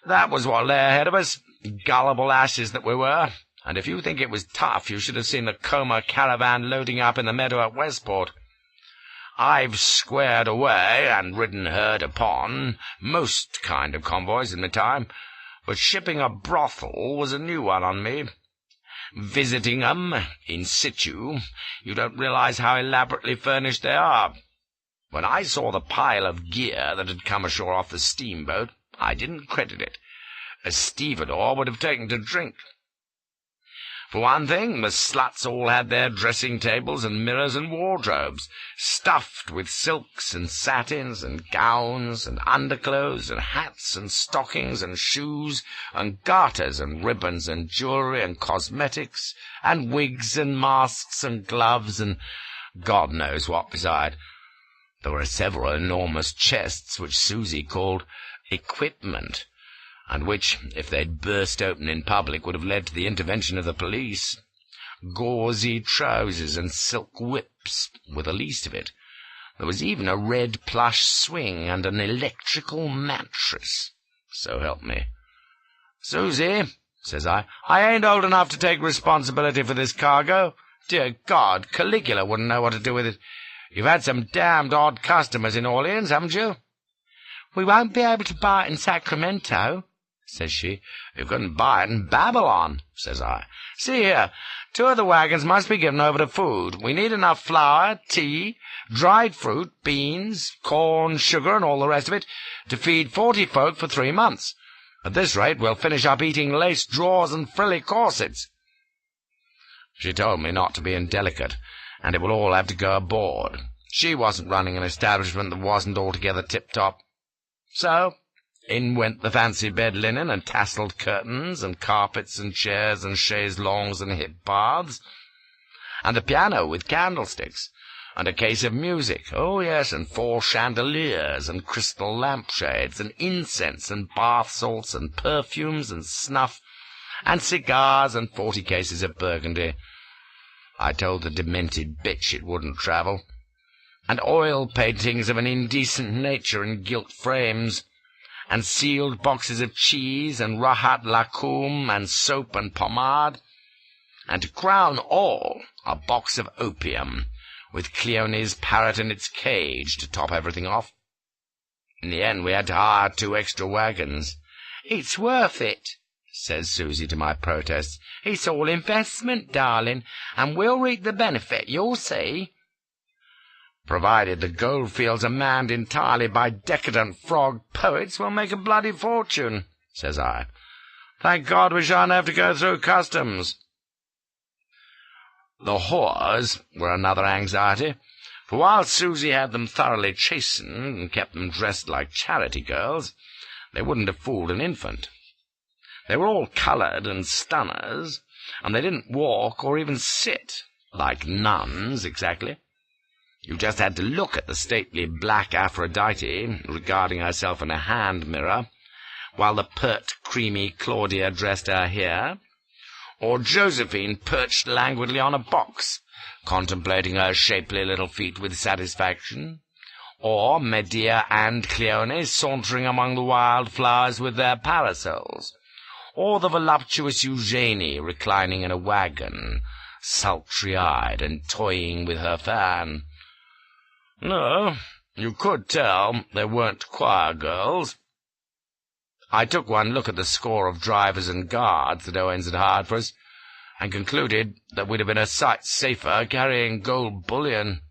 That was what lay ahead of us, gullible asses that we were, and if you think it was tough, you should have seen the Coma caravan loading up in the meadow at Westport. I've squared away and ridden herd upon most kind of convoys in my time, but shipping a brothel was a new one on me. Visiting 'em in situ, you don't realize how elaborately furnished they are. When I saw the pile of gear that had come ashore off the steamboat, I didn't credit it. A stevedore would have taken to drink. For one thing, the sluts all had their dressing tables and mirrors and wardrobes, stuffed with silks and satins and gowns and underclothes and hats and stockings and shoes and garters and ribbons and jewellery and cosmetics and wigs and masks and gloves and God knows what beside. There were several enormous chests which Susie called equipment, and which, if they'd burst open in public, would have led to the intervention of the police. Gauzy trousers and silk whips were the least of it. There was even a red plush swing and an electrical mattress. So help me. "Susie," says I ain't old enough to take responsibility for this cargo. Dear God, Caligula wouldn't know what to do with it. You've had some damned odd customers in Orleans, haven't you?" "We won't be able to buy it in Sacramento," says she. "You couldn't buy it in Babylon," says I. "See here, 2 of the wagons must be given over to food. We need enough flour, tea, dried fruit, beans, corn, sugar, and all the rest of it, to feed 40 folk for 3 months. At this rate, we'll finish up eating lace drawers and frilly corsets." She told me not to be indelicate, and it will all have to go aboard. She wasn't running an establishment that wasn't altogether tip-top. So in went the fancy bed linen and tasselled curtains and carpets and chairs and chaise longues and hip baths, and the piano with candlesticks, and a case of music, oh yes, and 4 chandeliers and crystal lampshades and incense and bath salts and perfumes and snuff and cigars and 40 cases of Burgundy. I told the demented bitch it wouldn't travel. And oil paintings of an indecent nature in gilt frames, and sealed boxes of cheese and rahat lacum and soap and pomade, and to crown all, a box of opium, with Cleone's parrot in its cage to top everything off. In the end we had to hire 2 extra wagons. "It's worth it," says Susie to my protests. "It's all investment, darling, and we'll reap the benefit, you'll see." "Provided the goldfields are manned entirely by decadent frog poets, we'll make a bloody fortune," says I. "Thank God we shan't have to go through customs." The whores were another anxiety, for while Susie had them thoroughly chastened and kept them dressed like charity girls, they wouldn't have fooled an infant. They were all coloured and stunners, and they didn't walk or even sit, like nuns exactly. You just had to look at the stately black Aphrodite, regarding herself in a hand mirror, while the pert, creamy Claudia dressed her hair, or Josephine perched languidly on a box, contemplating her shapely little feet with satisfaction, or Medea and Cleone sauntering among the wild flowers with their parasols, or the voluptuous Eugenie reclining in a wagon, sultry-eyed and toying with her fan. No, you could tell they weren't choir girls. I took one look at the score of drivers and guards that Owens had hired for us, and concluded that we'd have been a sight safer carrying gold bullion.